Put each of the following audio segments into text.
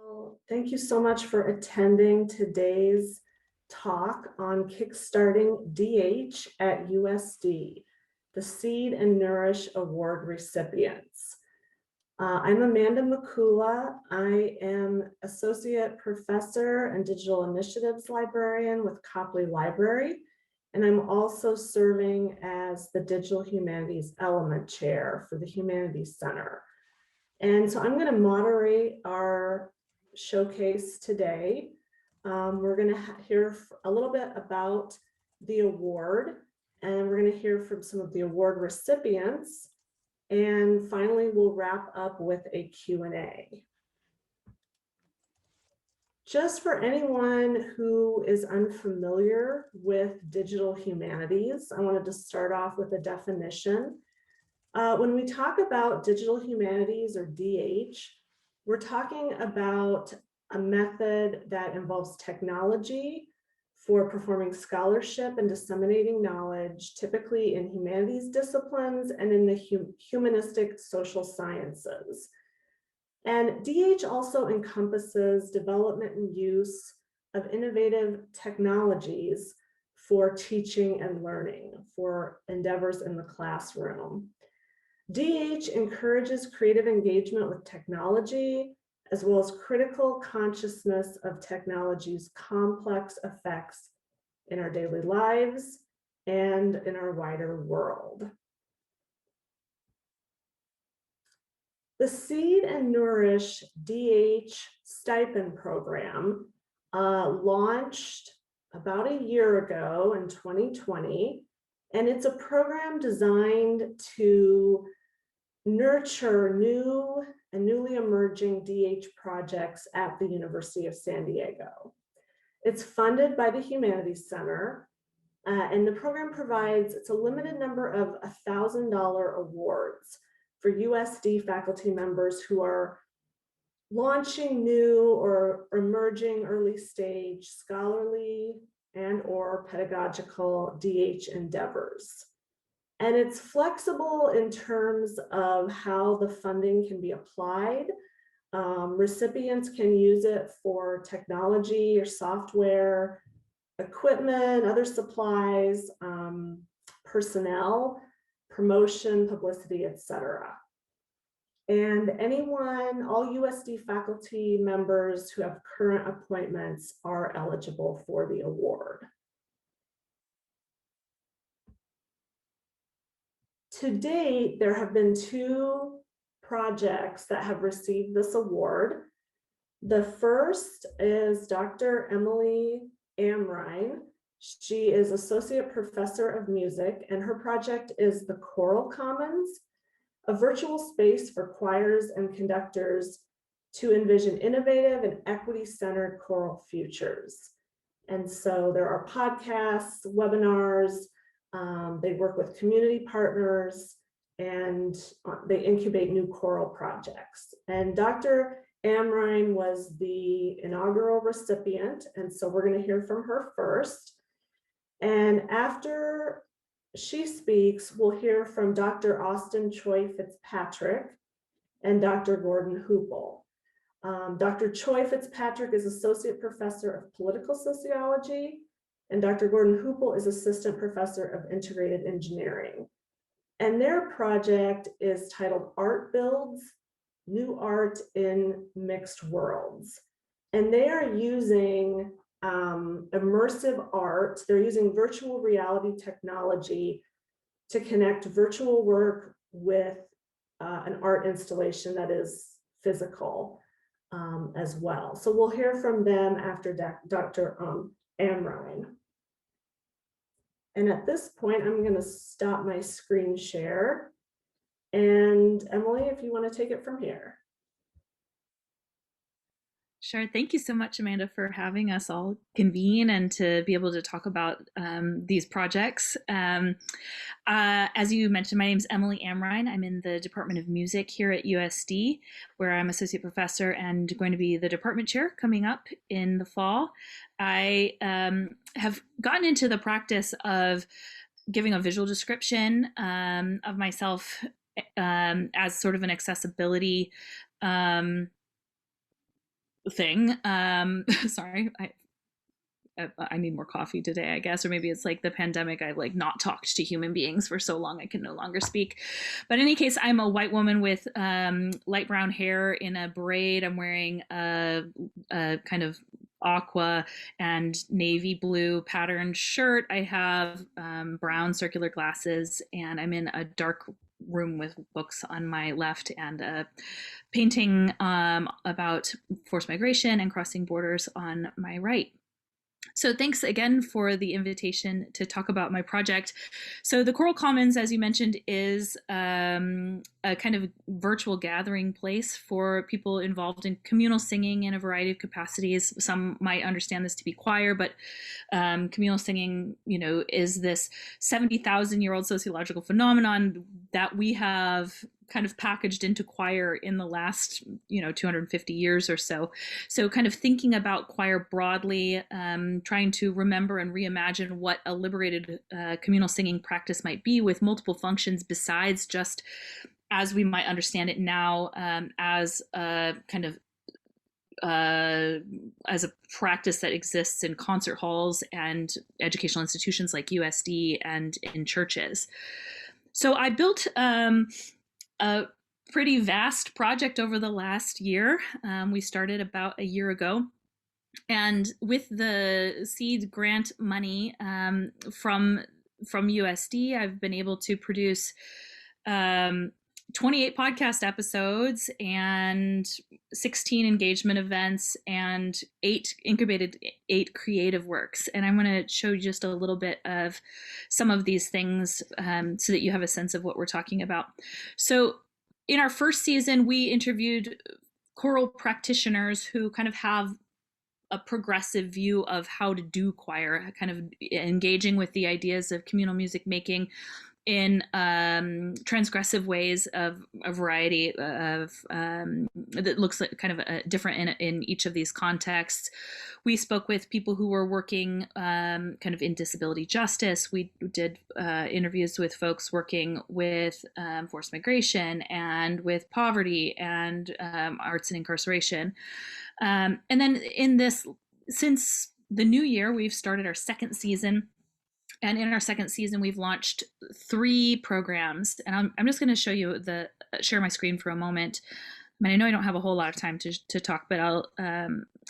Well, thank you so much for attending today's talk on Kickstarting DH at USD, the Seed and Nourish Award recipients. I'm Amanda McCula. I am Associate Professor and Digital Initiatives Librarian with Copley Library, and I'm also serving as the Digital Humanities Element Chair for the Humanities Center. And so I'm going to moderate our showcase today. We're going to hear a little bit about the award, and we're going to hear from some of the award recipients. And finally, we'll wrap up with a Q&A. Just for anyone who is unfamiliar with digital humanities, I wanted to start off with a definition. When we talk about digital humanities or DH, we're talking about a method that involves technology for performing scholarship and disseminating knowledge, typically in humanities disciplines and in the humanistic social sciences. And DH also encompasses development and use of innovative technologies for teaching and learning, for endeavors in the classroom. DH encourages creative engagement with technology, as well as critical consciousness of technology's complex effects in our daily lives and in our wider world. The Seed and Nourish DH Stipend program launched about a year ago in 2020, and it's a program designed to nurture new and newly emerging DH projects at the University of San Diego. It's funded by the Humanities Center, and the program provides, it's a limited number of $1,000 awards for USD faculty members who are launching new or emerging early stage scholarly and or pedagogical DH endeavors. And it's flexible in terms of how the funding can be applied. Recipients can use it for technology or software, equipment, other supplies, personnel, promotion, publicity, etc. And anyone, all USD faculty members who have current appointments are eligible for the award. To date, there have been 2 projects that have received this award. The first is Dr. Emily Amrin. She is Associate Professor of Music, and her project is the Choral Commons, a virtual space for choirs and conductors to envision innovative and equity-centered choral futures. And so there are podcasts, webinars, they work with community partners, and they incubate new choral projects. And Dr. Amrin was the inaugural recipient, and so we're going to hear from her first. And after she speaks, we'll hear from Dr. Austin Choi Fitzpatrick and Dr. Gordon Hupel. Dr. Choi Fitzpatrick is Associate Professor of Political Sociology, and Dr. Gordon Hupel is Assistant Professor of Integrated Engineering. And their project is titled Art Builds, New Art in Mixed Worlds. And they are using immersive art. They're using virtual reality technology to connect virtual work with an art installation that is physical as well. So we'll hear from them after Dr. Amrin. And at this point, I'm going to stop my screen share. And Emily, if you want to take it from here. Sure. Thank you so much, Amanda, for having us all convene and to be able to talk about these projects. As you mentioned, my name is Emily Amrin. I'm in the Department of Music here at USD, where I'm associate professor and going to be the department chair coming up in the fall. I have gotten into the practice of giving a visual description of myself as sort of an accessibility thing. Sorry, I need more coffee today, I guess, or maybe it's like the pandemic. I've like not talked to human beings for so long I can no longer speak. But in any case, I'm a white woman with light brown hair in a braid. I'm wearing a kind of aqua and navy blue patterned shirt. I have brown circular glasses, and I'm in a dark room with books on my left and a painting about forced migration and crossing borders on my right. So thanks again for the invitation to talk about my project. So the Coral Commons, as you mentioned, is a kind of virtual gathering place for people involved in communal singing in a variety of capacities. Some might understand this to be choir, but communal singing, is this 70,000-year-old sociological phenomenon that we have kind of packaged into choir in the last 250 years or so. So kind of thinking about choir broadly, trying to remember and reimagine what a liberated communal singing practice might be with multiple functions besides just as we might understand it now, as a kind of as a practice that exists in concert halls and educational institutions like USD and in churches. So I built a pretty vast project over the last year. We started about a year ago. And with the seed grant money from USD, I've been able to produce 28 podcast episodes and 16 engagement events and 8 creative works. And I'm going to show you just a little bit of some of these things so that you have a sense of what we're talking about. So in our first season, we interviewed choral practitioners who kind of have a progressive view of how to do choir, kind of engaging with the ideas of communal music making in transgressive ways of a variety of that looks like kind of different in each of these contexts. We spoke with people who were working kind of in disability justice. We did interviews with folks working with forced migration and with poverty and arts and incarceration. And then since the new year, we've started our second season. And in our second season, we've launched 3 programs. And I'm just going to show you share my screen for a moment. I mean, I know I don't have a whole lot of time to talk, but I'll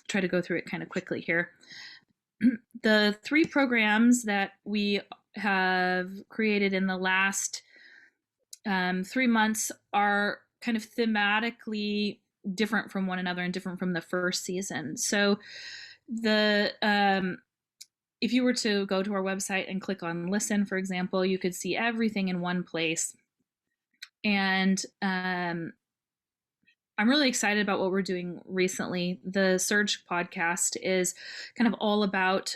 try to go through it kind of quickly here. The 3 programs that we have created in the last 3 months are kind of thematically different from one another and different from the first season. So if you were to go to our website and click on listen, for example, you could see everything in one place. And I'm really excited about what we're doing recently. The Surge podcast is kind of all about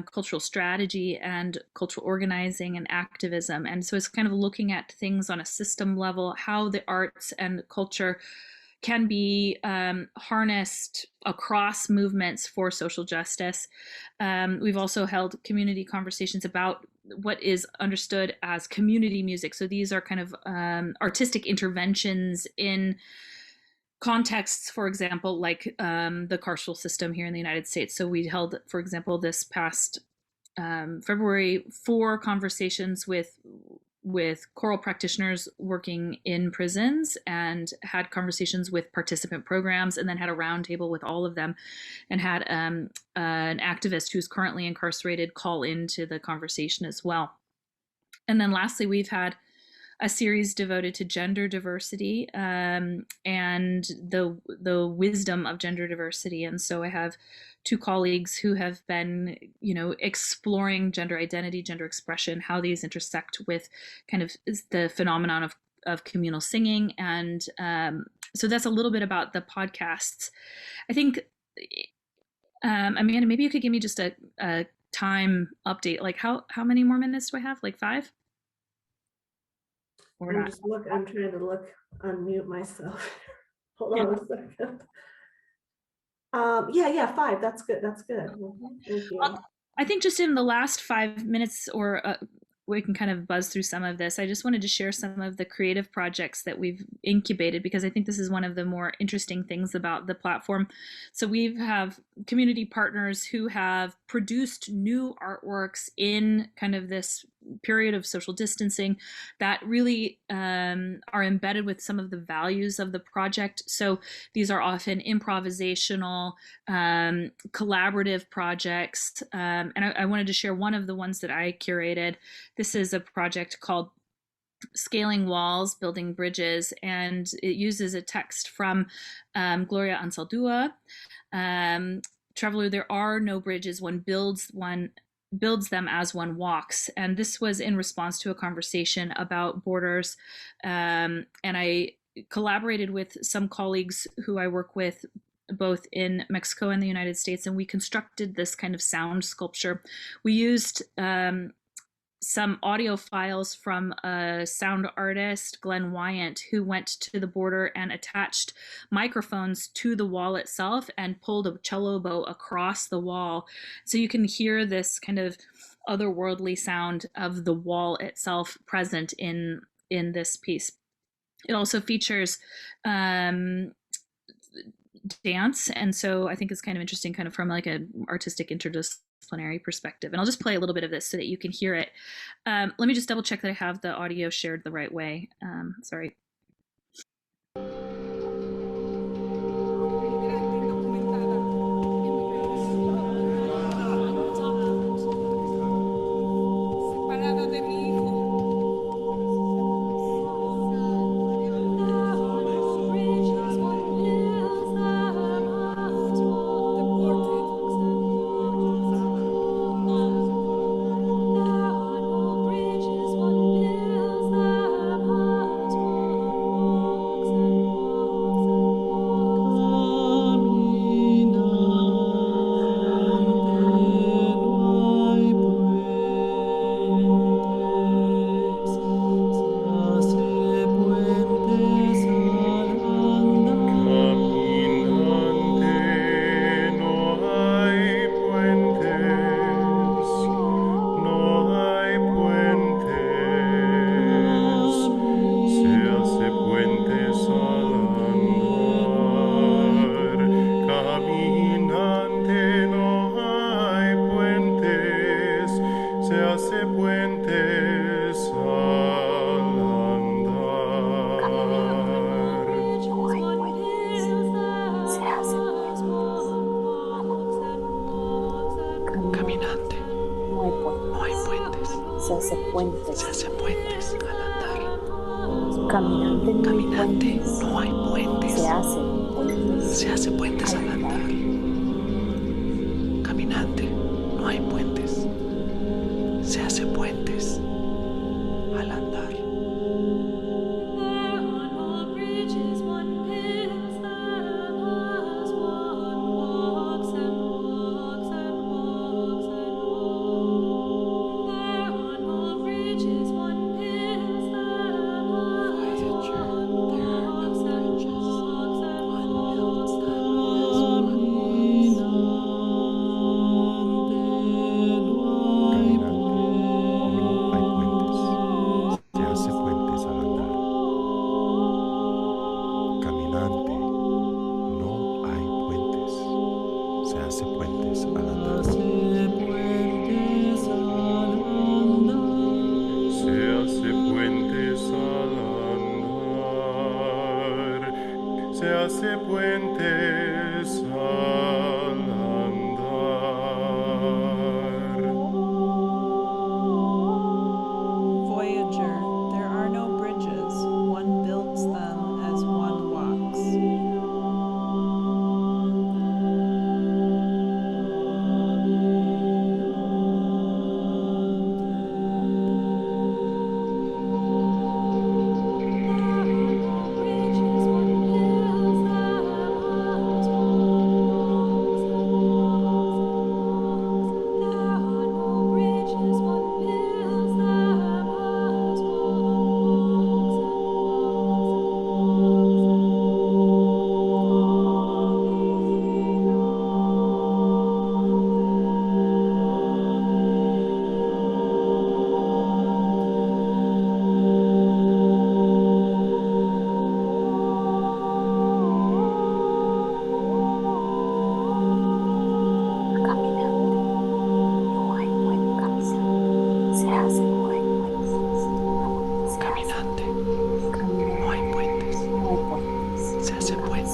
cultural strategy and cultural organizing and activism. And so it's kind of looking at things on a system level, how the arts and culture can be harnessed across movements for social justice. We've also held community conversations about what is understood as community music. So these are kind of artistic interventions in contexts, for example, like the carceral system here in the United States. So we held, for example, this past February, 4 conversations with choral practitioners working in prisons and had conversations with participant programs, and then had a roundtable with all of them and had an activist who's currently incarcerated call into the conversation as well. And then lastly, we've had a series devoted to gender diversity and the wisdom of gender diversity. And so I have 2 colleagues who have been, exploring gender identity, gender expression, how these intersect with kind of the phenomenon of communal singing. And so that's a little bit about the podcasts. I think, Amanda, maybe you could give me just a time update. Like how many more minutes do I have? Like 5? Or not? I'm trying to unmute myself. Hold on a second. Yeah, 5. That's good. Thank you. I think just in the last 5 minutes or we can kind of buzz through some of this, I just wanted to share some of the creative projects that we've incubated, because I think this is one of the more interesting things about the platform. So we have community partners who have produced new artworks in kind of this period of social distancing that really are embedded with some of the values of the project. So these are often improvisational, collaborative projects. And I wanted to share one of the ones that I curated. This is a project called Scaling Walls, Building Bridges, and it uses a text from Gloria Ansaldúa. Traveler, there are no bridges, one builds them as one walks. And this was in response to a conversation about borders. And I collaborated with some colleagues who I work with both in Mexico and the United States, and we constructed this kind of sound sculpture. We used some audio files from a sound artist, Glenn Wyant, who went to the border and attached microphones to the wall itself and pulled a cello bow across the wall. So you can hear this kind of otherworldly sound of the wall itself present in this piece. It also features dance, and so I think it's kind of interesting, kind of from like an artistic interdisciplinary perspective. And I'll just play a little bit of this so that you can hear it. Let me just double check that I have the audio shared the right way. Sorry.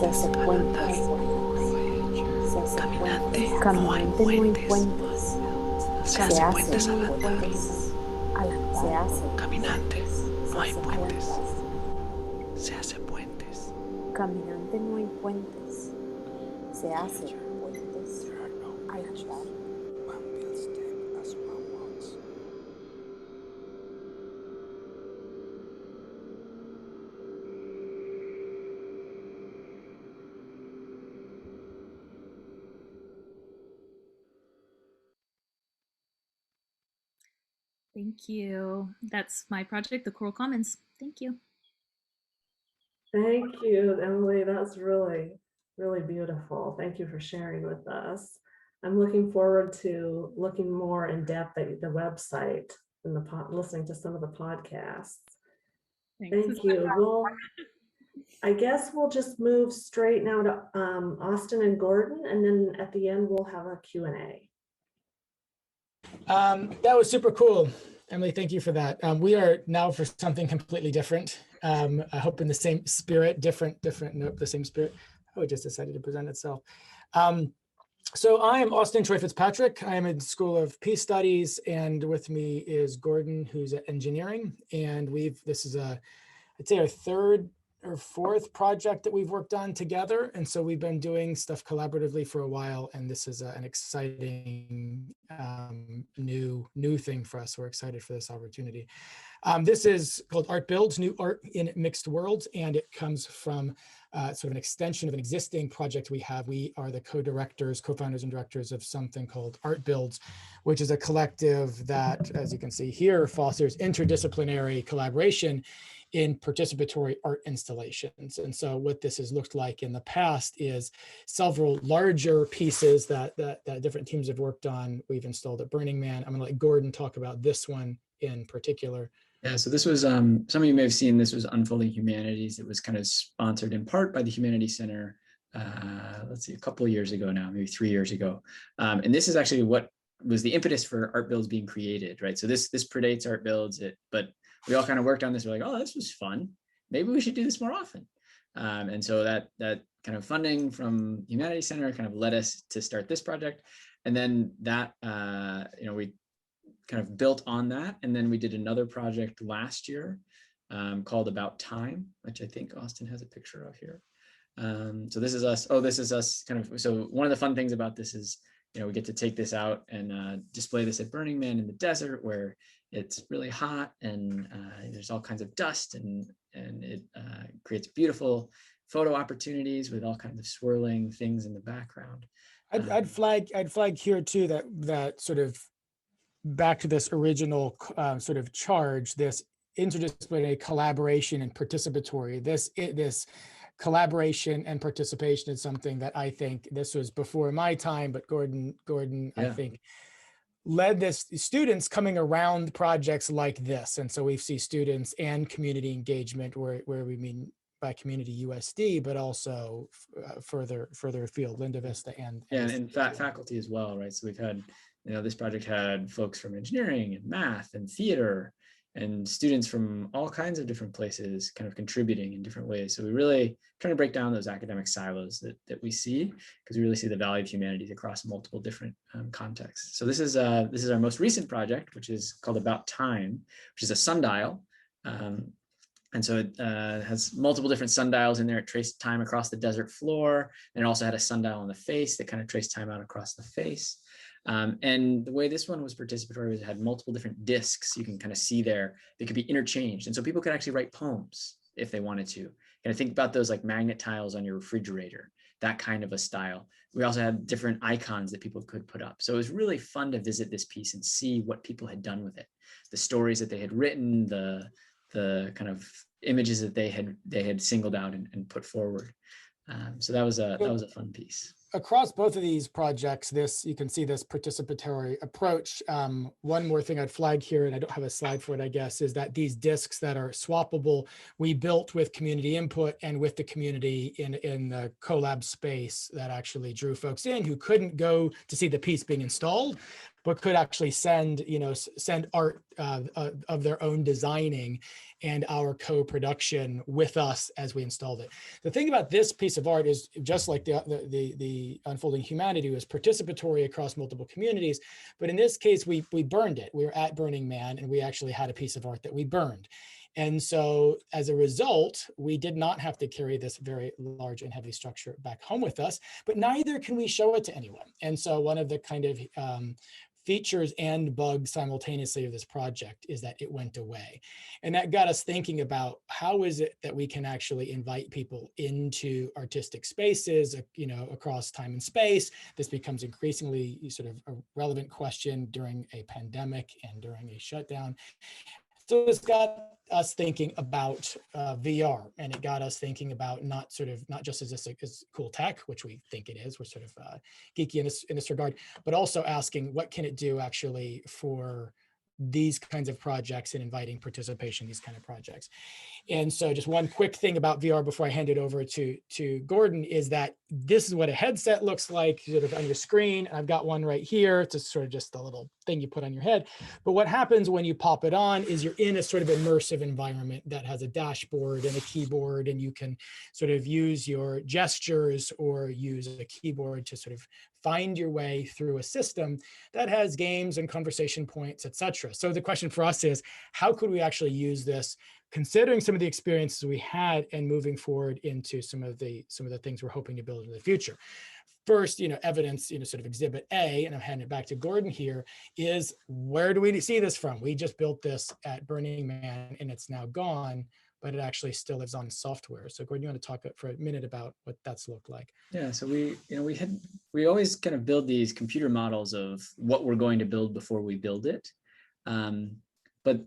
hace puentes. Caminante no hay puentes. Se hace puentes. Se hace Caminante, no hay puentes. puentes. Se hace puentes. Caminante no hay puentes. Se hace puentes al andar. One builds step as one walks. Thank you. That's my project, the Coral Commons. Thank you. Thank you, Emily. That's really, really beautiful. Thank you for sharing with us. I'm looking forward to looking more in depth at the website and listening to some of the podcasts. Thanks. Thank you. Well, I guess we'll just move straight now to Austin and Gordon, and then at the end we'll have a Q&A. That was super cool. Emily, thank you for that. We are now for something completely different. I hope in the same spirit, different, nope, the same spirit. Oh, it just decided to present itself. So I am Austin Troy Fitzpatrick. I am in School of Peace Studies, and with me is Gordon, who's at engineering. And this is I'd say our third or fourth project that we've worked on together. And so we've been doing stuff collaboratively for a while, and this is an exciting new thing for us. We're excited for this opportunity. This is called Art Builds, New Art in Mixed Worlds, and it comes from sort of an extension of an existing project we have. We are the co-founders and directors of something called Art Builds, which is a collective that, as you can see here, fosters interdisciplinary collaboration in participatory art installations. And so what this has looked like in the past is several larger pieces that different teams have worked on. We've installed at Burning Man. I'm gonna let Gordon talk about this one in particular. Yeah, so this was, some of you may have seen, this was Unfolding Humanities. It was kind of sponsored in part by the Humanities Center, let's see, a couple of years ago now, maybe 3 years ago. And this is actually what was the impetus for Art Builds being created, right? So this predates Art Builds, but we all kind of worked on this. We're like, oh, this was fun. Maybe we should do this more often. And so that kind of funding from Humanities Center kind of led us to start this project. And then that, we kind of built on that. And then we did another project last year called About Time, which I think Austin has a picture of here. So this is us. Oh, this is us kind of. So one of the fun things about this is, we get to take this out and display this at Burning Man in the desert, where it's really hot and there's all kinds of dust, and it creates beautiful photo opportunities with all kinds of swirling things in the background. I'd flag here too that sort of back to this original sort of charge, this interdisciplinary collaboration and participatory. This collaboration and participation is something that I think this was before my time, but Gordon, yeah. I think led this students coming around projects like this. And so we see students and community engagement where we mean by community USD, but also further afield, Linda Vista and faculty as well, right? So we've had, this project had folks from engineering and math and theater and students from all kinds of different places kind of contributing in different ways. So we really trying to break down those academic silos that we see, because we really see the value of humanities across multiple different contexts. So this is our most recent project, which is called About Time, which is a sundial. And so it has multiple different sundials in there. It traced time across the desert floor, and it also had a sundial on the face that kind of traced time out across the face. And the way this one was participatory was it had multiple different discs you can kind of see there. They could be interchanged. And so people could actually write poems if they wanted to. And I think about those like magnet tiles on your refrigerator, that kind of a style. We also had different icons that people could put up. So it was really fun to visit this piece and see what people had done with it. The stories that they had written, the kind of images that they had singled out and put forward. So that was a fun piece. Across both of these projects, you can see this participatory approach. One more thing I'd flag here, and I don't have a slide for it, I guess, is that these discs that are swappable, we built with community input and with the community in the collab space that actually drew folks in who couldn't go to see the piece being installed, but could actually send, send art of their own designing and our co-production with us as we installed it. The thing about this piece of art is, just like the Unfolding Humanity, was participatory across multiple communities, but in this case, we burned it. We were at Burning Man, and we actually had a piece of art that we burned. And so as a result, we did not have to carry this very large and heavy structure back home with us, but neither can we show it to anyone. And so one of the kind of features and bugs simultaneously of this project is that it went away. And that got us thinking about how is it that we can actually invite people into artistic spaces, across time and space. This becomes increasingly sort of a relevant question during a pandemic and during a shutdown. So it's got us thinking about VR, and it got us thinking about not just as this is cool tech, which we think it is. We're sort of geeky in this regard, but also asking what can it do actually for these kinds of projects and inviting participation in these kind of projects. And so just one quick thing about VR before I hand it over to Gordon is that this is what a headset looks like sort of on your screen. I've got one right here. It's sort of just the little thing you put on your head. But what happens when you pop it on is you're in a sort of immersive environment that has a dashboard and a keyboard, and you can sort of use your gestures or use a keyboard to sort of find your way through a system that has games and conversation points, etc. So the question for us is, how could we actually use this, considering some of the experiences we had, and moving forward into some of the things we're hoping to build in the future? First, evidence, sort of exhibit A, and I'm handing it back to Gordon here, is where do we see this from? We just built this at Burning Man and it's now gone, but it actually still lives on software. So Gordon, you want to talk for a minute about what that's looked like? Yeah, so we always kind of build these computer models of what we're going to build before we build it. But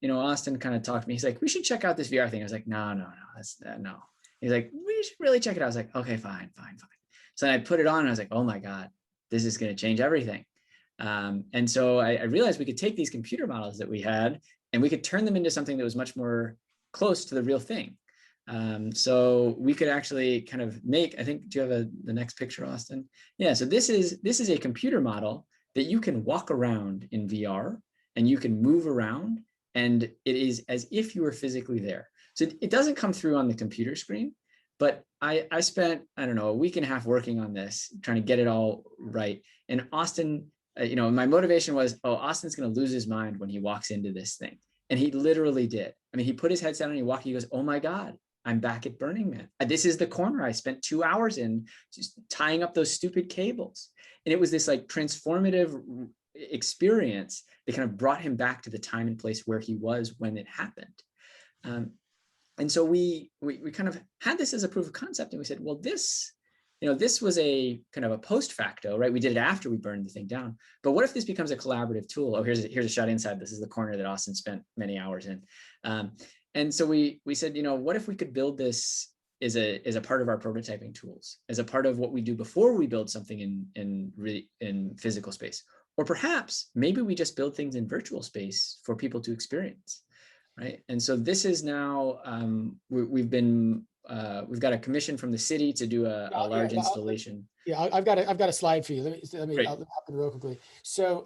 Austin kind of talked to me. He's like, we should check out this VR thing. I was like, no, no. He's like, we should really check it out. I was like, okay, fine. So I put it on and I was like, oh my God, this is going to change everything. And so I realized we could take these computer models that we had and we could turn them into something that was much more close to the real thing. So we could actually kind of make, I think, do you have the next picture, Austin? Yeah, so this is a computer model that you can walk around in VR and you can move around, and it is as if you were physically there. So it doesn't come through on the computer screen, but I spent, I don't know, a week and a half working on this, trying to get it all right. And Austin, my motivation was, Austin's going to lose his mind when he walks into this thing. And he literally did. I mean, he put his headset on, he walked, he goes, oh my God, I'm back at Burning Man. This is the corner I spent 2 hours in, just tying up those stupid cables. And it was this like transformative experience that kind of brought him back to the time and place where he was when it happened. And so we kind of had this as a proof of concept, and we said, well, this was a kind of a post facto, right? We did it after we burned the thing down. But what if this becomes a collaborative tool? Oh, here's a shot inside. This is the corner that Austin spent many hours in. And so we said, what if we could build this as a part of our prototyping tools, as a part of what we do before we build something in physical space? Or perhaps maybe we just build things in virtual space for people to experience, right? And so this is now, we've got a commission from the city to do a large installation. I've got a slide for you. Let me I'll happen real quickly. So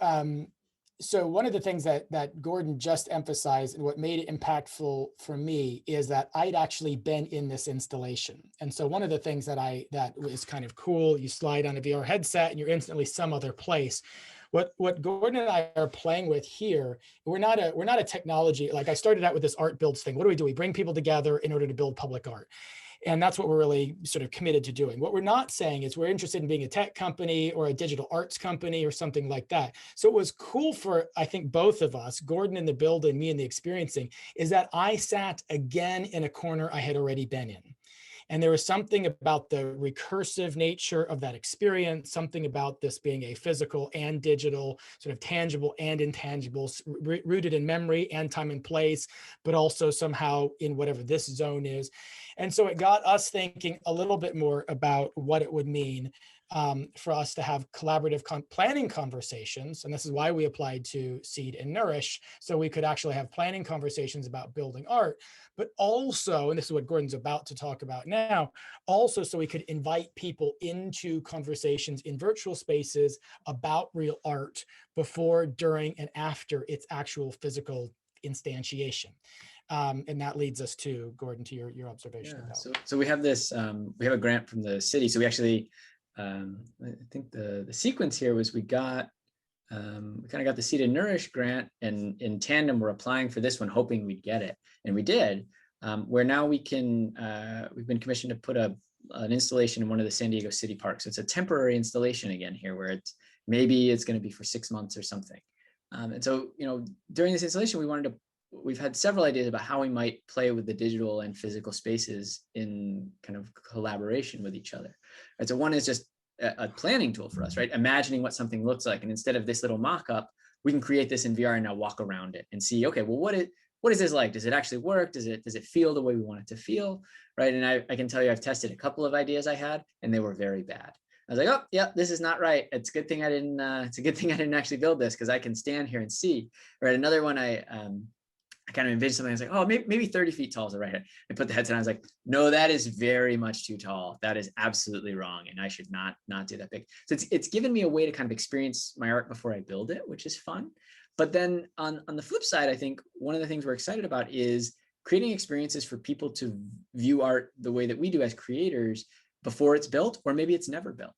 one of the things that Gordon just emphasized, and what made it impactful for me, is that I'd actually been in this installation. And so one of the things that was kind of cool, you slide on a VR headset and you're instantly some other place. What Gordon and I are playing with here, we're not a technology, like I started out with this art builds thing. What do? We bring people together in order to build public art. And that's what we're really sort of committed to doing. What we're not saying is we're interested in being a tech company or a digital arts company or something like that. So it was cool for, I think, both of us, Gordon in the build and me in the experiencing, is that I sat again in a corner I had already been in. And there was something about the recursive nature of that experience, something about this being a physical and digital, sort of tangible and intangible, rooted in memory and time and place, but also somehow in whatever this zone is. And so it got us thinking a little bit more about what it would mean for us to have collaborative planning conversations. And this is why we applied to Seed and Nourish, so we could actually have planning conversations about building art, but also, and this is what Gordon's about to talk about now, also so we could invite people into conversations in virtual spaces about real art before, during, and after its actual physical instantiation. And that leads us to, Gordon, to your observation. Yeah, About. so we have this, we have a grant from the city. So we actually, I think the sequence here was we kind of got the Seed and Nourish grant, and in tandem, we're applying for this one, hoping we'd get it. And we did, where now we can, we've been commissioned to put an installation in one of the San Diego city parks. So it's a temporary installation again here, where maybe it's going to be for 6 months or something. And so, during this installation, we've had several ideas about how we might play with the digital and physical spaces in kind of collaboration with each other. Right? So one is just a planning tool for us, right? Imagining what something looks like. And instead of this little mock-up, we can create this in VR and now walk around it and see, okay, well, what is this like? Does it actually work? Does it feel the way we want it to feel? Right. And I can tell you, I've tested a couple of ideas I had, and they were very bad. I was like, oh yeah, this is not right. It's a good thing I didn't, actually build this, because I can stand here and see. Right. Another one, I kind of envisioned something. I was like, oh, maybe 30 feet tall is the right height. I put the headset on. I was like, no, that is very much too tall. That is absolutely wrong, and I should not do that big. So it's given me a way to kind of experience my art before I build it, which is fun. But then on the flip side, I think one of the things we're excited about is creating experiences for people to view art the way that we do as creators before it's built, or maybe it's never built.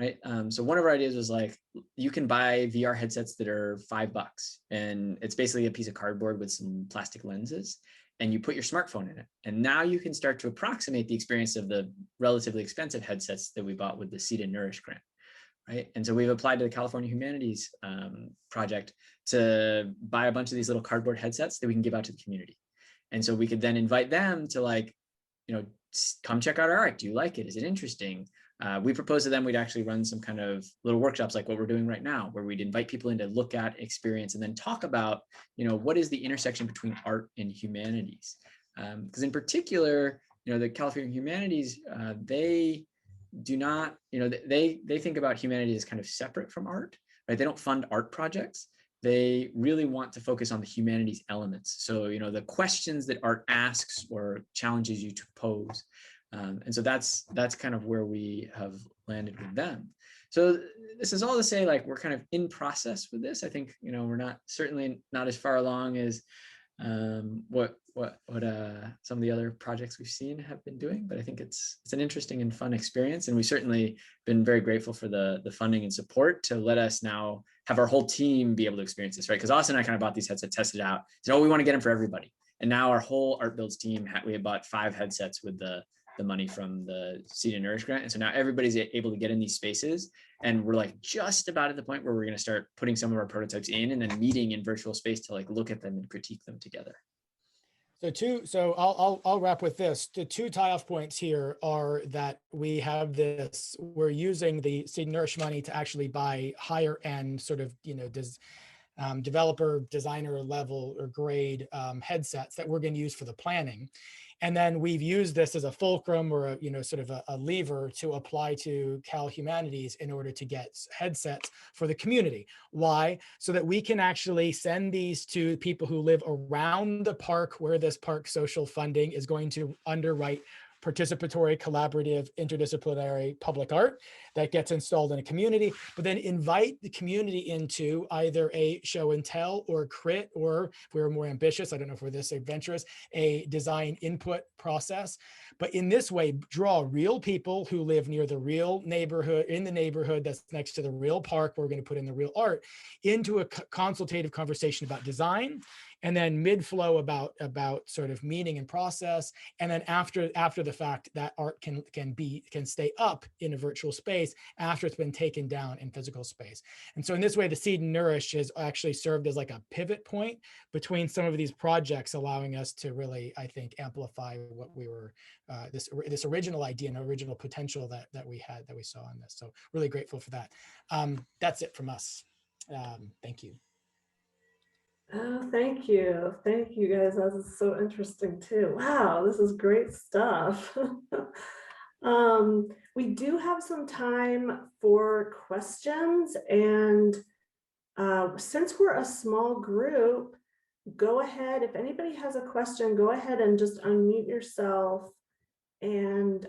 Right. So one of our ideas was like, you can buy VR headsets that are $5, and it's basically a piece of cardboard with some plastic lenses, and you put your smartphone in it. And now you can start to approximate the experience of the relatively expensive headsets that we bought with the Seed and Nourish grant. Right. And so we've applied to the California Humanities project to buy a bunch of these little cardboard headsets that we can give out to the community. And so we could then invite them to, like, come check out our art. Do you like it? Is it interesting? We proposed to them we'd actually run some kind of little workshops like what we're doing right now, where we'd invite people in to look at, experience, and then talk about, what is the intersection between art and humanities? Because in particular, the California Humanities, they do not, they think about humanities as kind of separate from art, right? They don't fund art projects. They really want to focus on the humanities elements. So, the questions that art asks or challenges you to pose. And so that's kind of where we have landed with them. So this is all to say, like, we're kind of in process with this. I think, we're certainly not as far along as what some of the other projects we've seen have been doing, but I think it's an interesting and fun experience. And we've certainly been very grateful for the funding and support to let us now have our whole team be able to experience this, right? Because Austin and I kind of bought these headsets, tested out, said, oh, we want to get them for everybody. And now our whole Art Builds team, we had bought 5 headsets with the money from the Seed and Nourish grant. And so now everybody's able to get in these spaces, and we're like just about at the point where we're going to start putting some of our prototypes in and then meeting in virtual space to, like, look at them and critique them together. So I'll wrap with this. The 2 tie-off points here are that we're using the Seed and Nourish money to actually buy higher end sort of, developer, designer level or grade headsets that we're going to use for the planning. And then we've used this as a fulcrum or sort of a lever to apply to Cal Humanities in order to get headsets for the community. Why? So that we can actually send these to people who live around the park where this park social funding is going to underwrite participatory, collaborative, interdisciplinary public art that gets installed in a community, but then invite the community into either a show and tell or crit, or if we were more ambitious, I don't know if we're this adventurous, a design input process. But in this way, draw real people who live near the real neighborhood, in the neighborhood that's next to the real park where we're going to put in the real art, into a consultative conversation about design, and then mid-flow about sort of meaning and process, and then after the fact, that art can stay up in a virtual space after it's been taken down in physical space. And so in this way, the Seed and Nourish has actually served as like a pivot point between some of these projects, allowing us to really, I think, amplify what we were this original idea and original potential that we saw in this. So really grateful for that. That's it from us. Thank you. Oh, thank you. Thank you guys. This is so interesting too. Wow, this is great stuff. We do have some time for questions, and since we're a small group, go ahead. If anybody has a question, go ahead and just unmute yourself and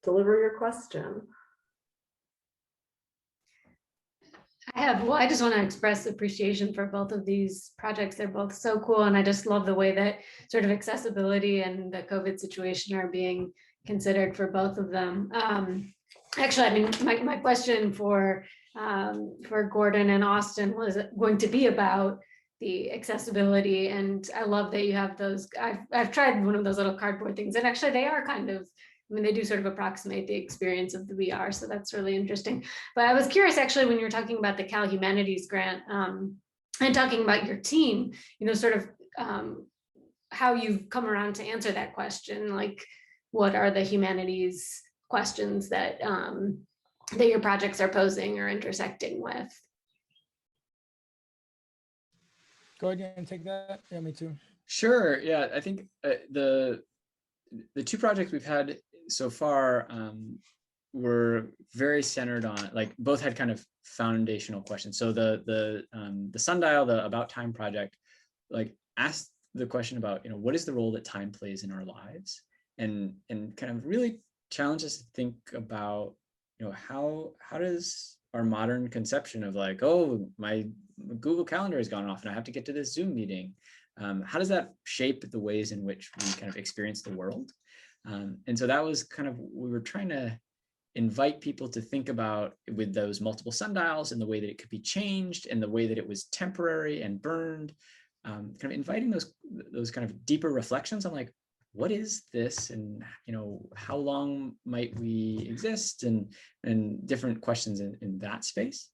deliver your question. I just want to express appreciation for both of these projects. They're both so cool. And I just love the way that sort of accessibility and the COVID situation are being considered for both of them. Actually, I mean, my question for Gordon and Austin was going to be about the accessibility. And I love that you have those. I've tried one of those little cardboard things, and actually they are kind of, I mean, they do sort of approximate the experience of the VR. So that's really interesting. But I was curious, actually, when you were talking about the Cal Humanities grant and talking about your team, sort of how you've come around to answer that question, like what are the humanities questions that that your projects are posing or intersecting with? Go ahead and take that. Yeah, me too. Sure. Yeah, I think the two projects we've had so far were very centered on, like, both had kind of foundational questions. So the Sundial, the About Time project, like, asked the question about, what is the role that time plays in our lives, and kind of really challenged us to think about, how does our modern conception of, like, oh, my Google Calendar has gone off and I have to get to this Zoom meeting, how does that shape the ways in which we kind of experience the world? And so that was kind of, we were trying to invite people to think about, with those multiple sundials, and the way that it could be changed, and the way that it was temporary and burned, kind of inviting those kind of deeper reflections on, like, what is this, and how long might we exist, and different questions in that space.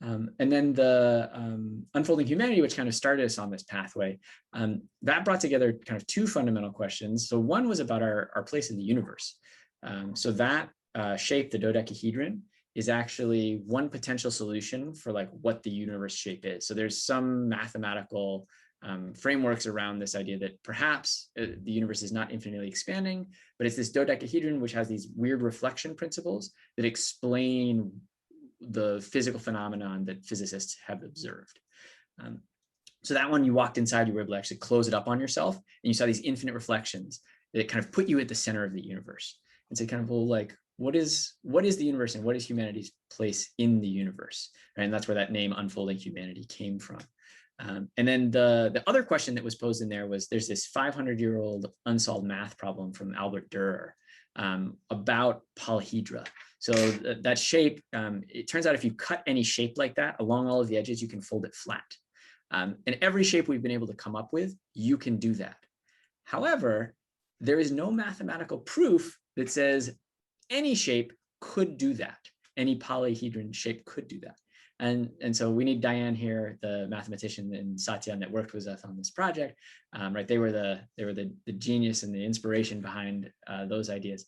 And then the Unfolding Humanity, which kind of started us on this pathway, that brought together kind of two fundamental questions. So one was about our place in the universe. So that shape, the dodecahedron, is actually one potential solution for, like, what the universe shape is. So there's some mathematical frameworks around this idea that perhaps the universe is not infinitely expanding, but it's this dodecahedron which has these weird reflection principles that explain the physical phenomenon that physicists have observed. So that one, you walked inside, you were able to actually close it up on yourself, and you saw these infinite reflections that kind of put you at the center of the universe. And so kind of, well, like, what is the universe, and what is humanity's place in the universe? Right? And that's where that name Unfolding Humanity came from. And then the other question that was posed in there was, there's this 500-year-old unsolved math problem from Albert Dürer about polyhedra. So that shape, it turns out if you cut any shape like that along all of the edges, you can fold it flat. And every shape we've been able to come up with, you can do that. However, there is no mathematical proof that says any shape could do that. Any polyhedron shape could do that. And so we need Diane here, the mathematician in Satya that worked with us on this project. Right, they were the genius and the inspiration behind those ideas.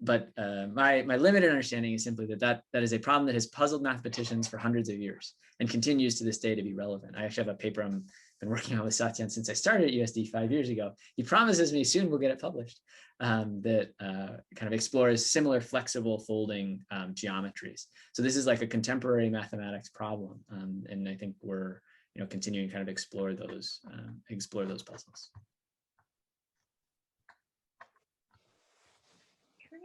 But my limited understanding is simply that is a problem that has puzzled mathematicians for hundreds of years and continues to this day to be relevant. I actually have a paper I've been working on with Satyan since I started at USD 5 years ago. He promises me soon we'll get it published, that kind of explores similar flexible folding geometries. So this is like a contemporary mathematics problem, and I think we're continuing to kind of explore those puzzles.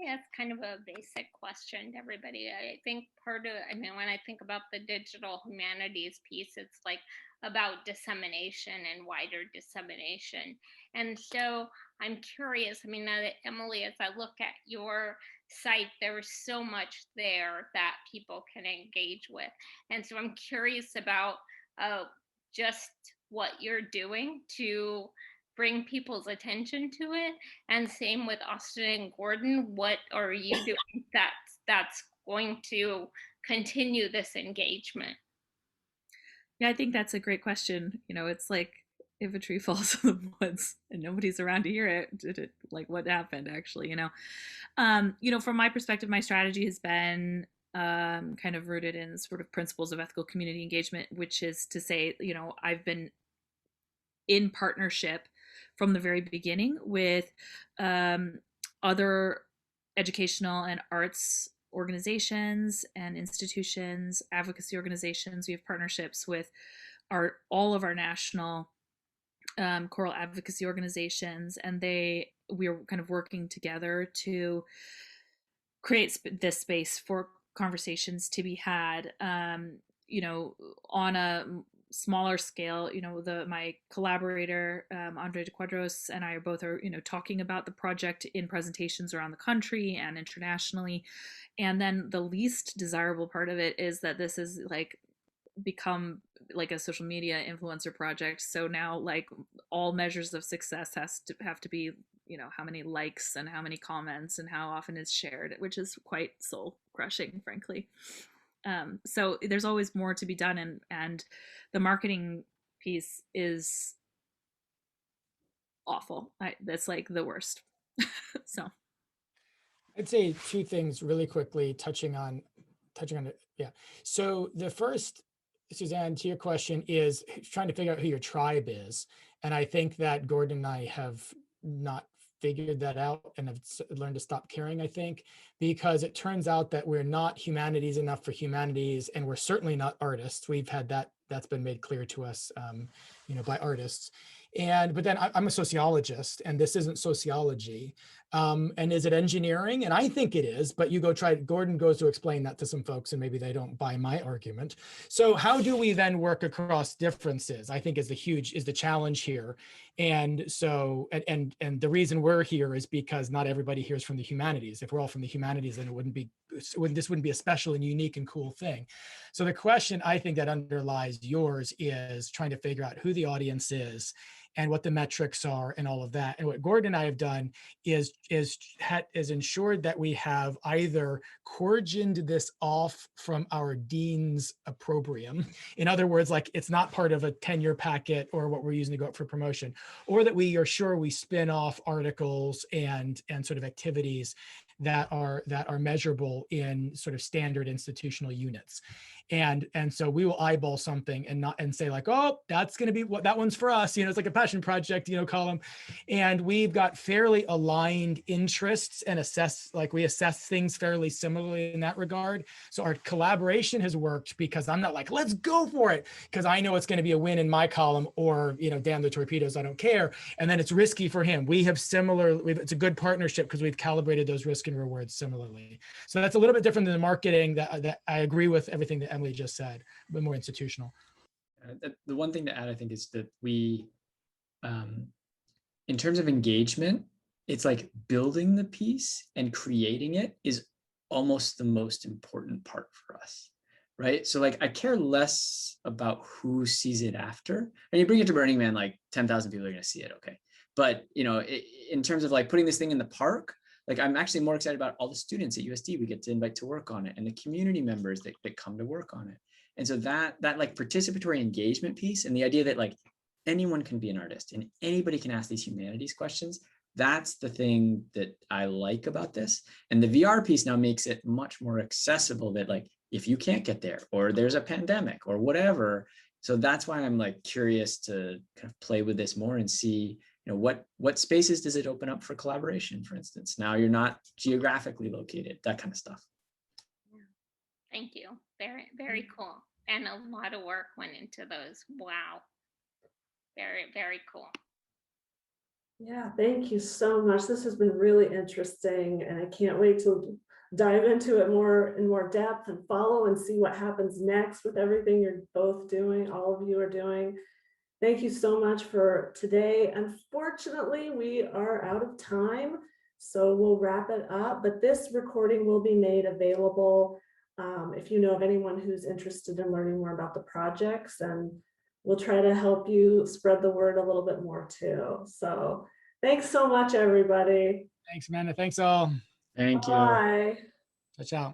Ask kind of a basic question to everybody. I think when I think about the digital humanities piece, it's like about dissemination and wider dissemination. And so I'm curious, Emily, as I look at your site, there's so much there that people can engage with. And so I'm curious about just what you're doing to bring people's attention to it, and same with Austin and Gordon. What are you doing that's going to continue this engagement? Yeah, I think that's a great question. It's like, if a tree falls in the woods and nobody's around to hear it, like, what happened actually? From my perspective, my strategy has been kind of rooted in sort of principles of ethical community engagement, which is to say, I've been in partnership from the very beginning with other educational and arts organizations and institutions, advocacy organizations. We have partnerships with all of our national choral advocacy organizations, and we are kind of working together to create this space for conversations to be had. On a smaller scale, my collaborator Andre de Quadros and I are both talking about the project in presentations around the country and internationally. And then the least desirable part of it is that this is become like a social media influencer project. So now all measures of success have to be how many likes and how many comments and how often it's shared, which is quite soul crushing, frankly. So there's always more to be done, and the marketing piece is awful. That's the worst. So I'd say two things really quickly, touching on it. Yeah. So the first, Suzanne, to your question, is trying to figure out who your tribe is. And I think that Gordon and I have not figured that out and have learned to stop caring, I think, because it turns out that we're not humanities enough for humanities, and we're certainly not artists. We've had that's been made clear to us, by artists. But then I'm a sociologist, and this isn't sociology. And is it engineering? And I think it is, but you go try, Gordon goes to explain that to some folks and maybe they don't buy my argument. So how do we then work across differences? I think is the challenge here. And so, and the reason we're here is because not everybody here is from the humanities. If we're all from the humanities, then this wouldn't be a special and unique and cool thing. So the question I think that underlies yours is trying to figure out who the audience is and what the metrics are and all of that. And what Gordon and I have done is ensured that we have either corrigined this off from our dean's opprobrium. In other words, it's not part of a tenure packet or what we're using to go up for promotion, or that we are sure we spin off articles and sort of activities that are measurable in sort of standard institutional units. And so we will eyeball something and say oh, that's going to be what that one's for us. It's like a passion project, column. And we've got fairly aligned interests and we assess things fairly similarly in that regard. So our collaboration has worked because I'm not let's go for it, because I know it's going to be a win in my column, or, damn the torpedoes, I don't care. And then it's risky for him. It's a good partnership because we've calibrated those risk and rewards similarly. So that's a little bit different than the marketing that I agree with everything that Emily just said, but more institutional. The one thing to add, I think, is that we, in terms of engagement, it's building the piece and creating it is almost the most important part for us, right? So I care less about who sees it after. And you bring it to Burning Man, 10,000 people are going to see it, okay? But in terms of putting this thing in the park, I'm actually more excited about all the students at USD we get to invite to work on it, and the community members that come to work on it. And so that participatory engagement piece, and the idea that anyone can be an artist and anybody can ask these humanities questions, that's the thing that I like about this. And the VR piece now makes it much more accessible, that if you can't get there, or there's a pandemic or whatever. So that's why I'm curious to kind of play with this more and see, what spaces does it open up for collaboration, for instance? Now you're not geographically located, that kind of stuff. Thank you. Very, very cool. And a lot of work went into those. Wow. Very, very cool. Yeah, thank you so much. This has been really interesting, and I can't wait to dive into it in more depth and follow and see what happens next with everything you're both doing, all of you are doing. Thank you so much for today. Unfortunately, we are out of time, so we'll wrap it up, but this recording will be made available if you know of anyone who's interested in learning more about the projects, and we'll try to help you spread the word a little bit more too. So thanks so much, everybody. Thanks, Amanda. Thanks all. Thank you. Bye. Ciao, ciao.